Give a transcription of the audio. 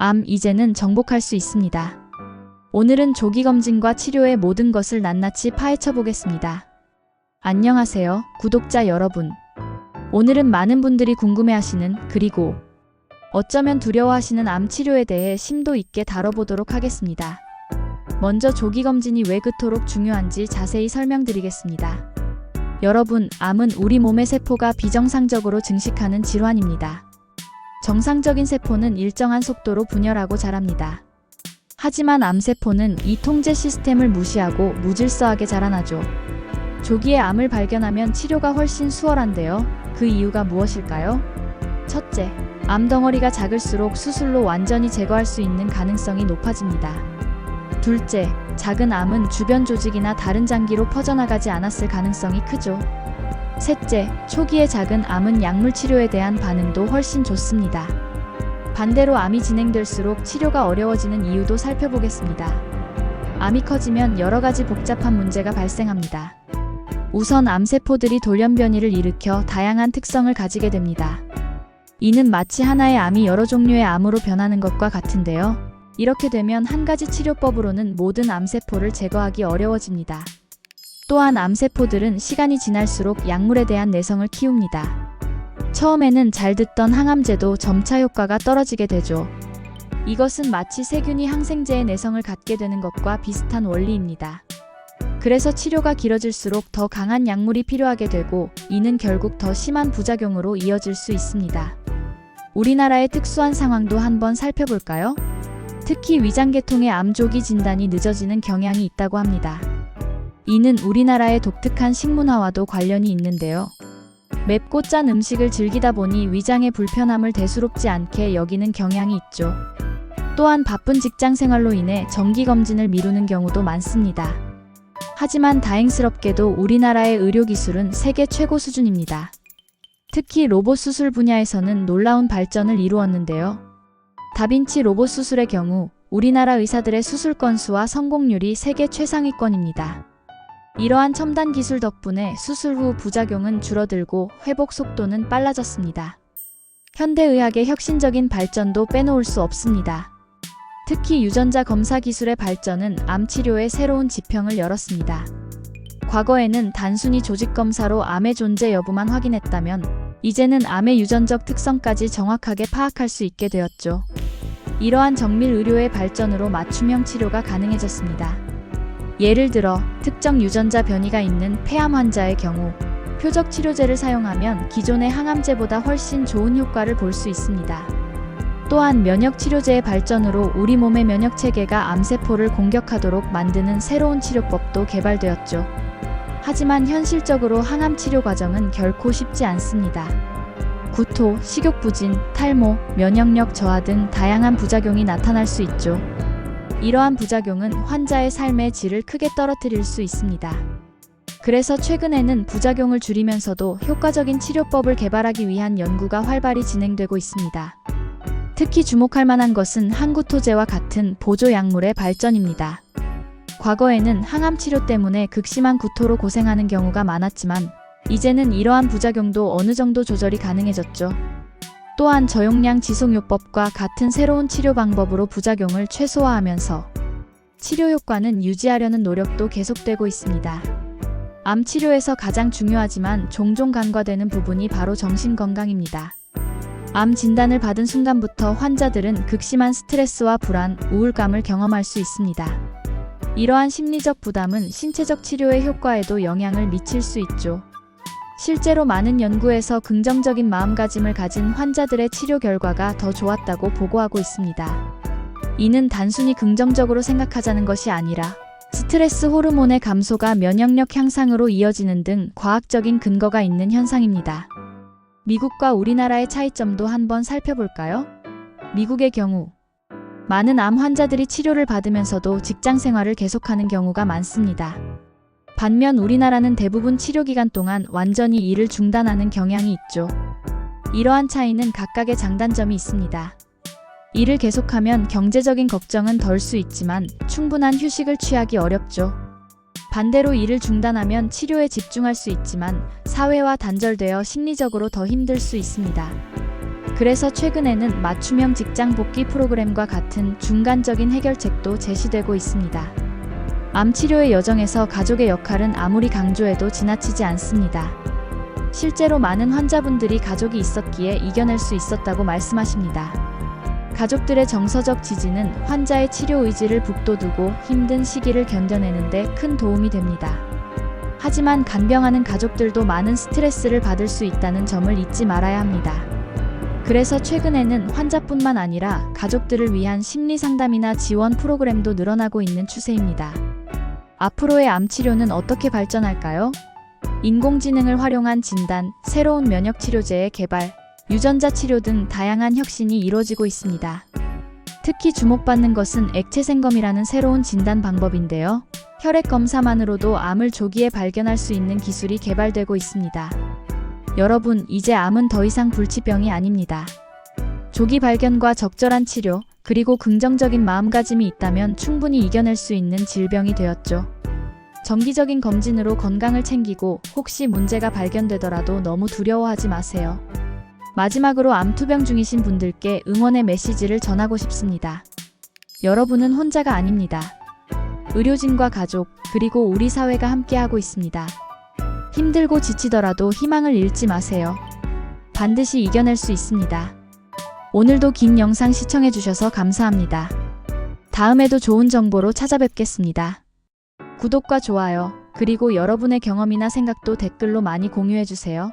암 이제는 정복할 수 있습니다. 오늘은 조기검진과 치료의 모든 것을 낱낱이 파헤쳐 보겠습니다. 안녕하세요, 구독자 여러분. 오늘은 많은 분들이 궁금해하시는 그리고 어쩌면 두려워하시는 암 치료에 대해 심도 있게 다뤄보도록 하겠습니다. 먼저 조기검진이 왜 그토록 중요한지 자세히 설명드리겠습니다. 여러분, 암은 우리 몸의 세포가 비정상적으로 증식하는 질환입니다. 정상적인 세포는 일정한 속도로 분열하고 자랍니다. 하지만 암세포는 이 통제 시스템을 무시하고 무질서하게 자라나죠. 조기에 암을 발견하면 치료가 훨씬 수월한데요. 그 이유가 무엇일까요? 첫째, 암덩어리가 작을수록 수술로 완전히 제거할 수 있는 가능성이 높아집니다. 둘째, 작은 암은 주변 조직이나 다른 장기로 퍼져나가지 않았을 가능성이 크죠. 셋째, 초기의 작은 암은 약물 치료에 대한 반응도 훨씬 좋습니다. 반대로 암이 진행될수록 치료가 어려워지는 이유도 살펴보겠습니다. 암이 커지면 여러 가지 복잡한 문제가 발생합니다. 우선 암세포들이 돌연변이를 일으켜 다양한 특성을 가지게 됩니다. 이는 마치 하나의 암이 여러 종류의 암으로 변하는 것과 같은데요. 이렇게 되면 한 가지 치료법으로는 모든 암세포를 제거하기 어려워집니다. 또한 암세포들은 시간이 지날수록 약물에 대한 내성을 키웁니다. 처음에는 잘 듣던 항암제도 점차 효과가 떨어지게 되죠. 이것은 마치 세균이 항생제의 내성을 갖게 되는 것과 비슷한 원리입니다. 그래서 치료가 길어질수록 더 강한 약물이 필요하게 되고, 이는 결국 더 심한 부작용으로 이어질 수 있습니다. 우리나라의 특수한 상황도 한번 살펴볼까요? 특히 위장계통의 암 조기 진단이 늦어지는 경향이 있다고 합니다. 이는 우리나라의 독특한 식문화와도 관련이 있는데요. 맵고 짠 음식을 즐기다 보니 위장의 불편함을 대수롭지 않게 여기는 경향이 있죠. 또한 바쁜 직장 생활로 인해 정기검진을 미루는 경우도 많습니다. 하지만 다행스럽게도 우리나라의 의료기술은 세계 최고 수준입니다. 특히 로봇 수술 분야에서는 놀라운 발전을 이루었는데요. 다빈치 로봇 수술의 경우 우리나라 의사들의 수술 건수와 성공률이 세계 최상위권입니다. 이러한 첨단 기술 덕분에 수술 후 부작용은 줄어들고 회복 속도는 빨라졌습니다. 현대의학의 혁신적인 발전도 빼놓을 수 없습니다. 특히 유전자 검사 기술의 발전은 암 치료에 새로운 지평을 열었습니다. 과거에는 단순히 조직 검사로 암의 존재 여부만 확인했다면, 이제는 암의 유전적 특성까지 정확하게 파악할 수 있게 되었죠. 이러한 정밀 의료의 발전으로 맞춤형 치료가 가능해졌습니다. 예를 들어 특정 유전자 변이가 있는 폐암 환자의 경우 표적 치료제를 사용하면 기존의 항암제보다 훨씬 좋은 효과를 볼 수 있습니다. 또한 면역 치료제의 발전으로 우리 몸의 면역 체계가 암세포를 공격하도록 만드는 새로운 치료법도 개발되었죠. 하지만 현실적으로 항암 치료 과정은 결코 쉽지 않습니다. 구토, 식욕부진, 탈모, 면역력 저하 등 다양한 부작용이 나타날 수 있죠. 이러한 부작용은 환자의 삶의 질을 크게 떨어뜨릴 수 있습니다. 그래서 최근에는 부작용을 줄이면서도 효과적인 치료법을 개발하기 위한 연구가 활발히 진행되고 있습니다. 특히 주목할 만한 것은 항구토제와 같은 보조 약물의 발전입니다. 과거에는 항암 치료 때문에 극심한 구토로 고생하는 경우가 많았지만, 이제는 이러한 부작용도 어느 정도 조절이 가능해졌죠. 또한 저용량 지속요법과 같은 새로운 치료 방법으로 부작용을 최소화하면서 치료 효과는 유지하려는 노력도 계속되고 있습니다. 암 치료에서 가장 중요하지만 종종 간과되는 부분이 바로 정신건강입니다. 암 진단을 받은 순간부터 환자들은 극심한 스트레스와 불안, 우울감을 경험할 수 있습니다. 이러한 심리적 부담은 신체적 치료의 효과에도 영향을 미칠 수 있죠. 실제로 많은 연구에서 긍정적인 마음가짐을 가진 환자들의 치료 결과가 더 좋았다고 보고하고 있습니다. 이는 단순히 긍정적으로 생각하자는 것이 아니라 스트레스 호르몬의 감소가 면역력 향상으로 이어지는 등 과학적인 근거가 있는 현상입니다. 미국과 우리나라의 차이점도 한번 살펴볼까요? 미국의 경우 많은 암 환자들이 치료를 받으면서도 직장 생활을 계속하는 경우가 많습니다. 반면 우리나라는 대부분 치료 기간 동안 완전히 일을 중단하는 경향이 있죠. 이러한 차이는 각각의 장단점이 있습니다. 일을 계속하면 경제적인 걱정은 덜 수 있지만 충분한 휴식을 취하기 어렵죠. 반대로 일을 중단하면 치료에 집중할 수 있지만 사회와 단절되어 심리적으로 더 힘들 수 있습니다. 그래서 최근에는 맞춤형 직장 복귀 프로그램과 같은 중간적인 해결책도 제시되고 있습니다. 암 치료의 여정에서 가족의 역할은 아무리 강조해도 지나치지 않습니다. 실제로 많은 환자분들이 가족이 있었기에 이겨낼 수 있었다고 말씀하십니다. 가족들의 정서적 지지는 환자의 치료 의지를 북돋우고 힘든 시기를 견뎌내는데 큰 도움이 됩니다. 하지만 간병하는 가족들도 많은 스트레스를 받을 수 있다는 점을 잊지 말아야 합니다. 그래서 최근에는 환자뿐만 아니라 가족들을 위한 심리 상담이나 지원 프로그램도 늘어나고 있는 추세입니다. 앞으로의 암 치료는 어떻게 발전할까요? 인공지능을 활용한 진단, 새로운 면역 치료제의 개발, 유전자 치료 등 다양한 혁신이 이루어지고 있습니다. 특히 주목받는 것은 액체 생검이라는 새로운 진단 방법인데요. 혈액 검사만으로도 암을 조기에 발견할 수 있는 기술이 개발되고 있습니다. 여러분, 이제 암은 더 이상 불치병이 아닙니다. 조기 발견과 적절한 치료, 그리고 긍정적인 마음가짐이 있다면 충분히 이겨낼 수 있는 질병이 되었죠. 정기적인 검진으로 건강을 챙기고 혹시 문제가 발견되더라도 너무 두려워하지 마세요. 마지막으로 암 투병 중이신 분들께 응원의 메시지를 전하고 싶습니다. 여러분은 혼자가 아닙니다. 의료진과 가족, 그리고 우리 사회가 함께하고 있습니다. 힘들고 지치더라도 희망을 잃지 마세요. 반드시 이겨낼 수 있습니다. 오늘도 긴 영상 시청해주셔서 감사합니다. 다음에도 좋은 정보로 찾아뵙겠습니다. 구독과 좋아요, 그리고 여러분의 경험이나 생각도 댓글로 많이 공유해주세요.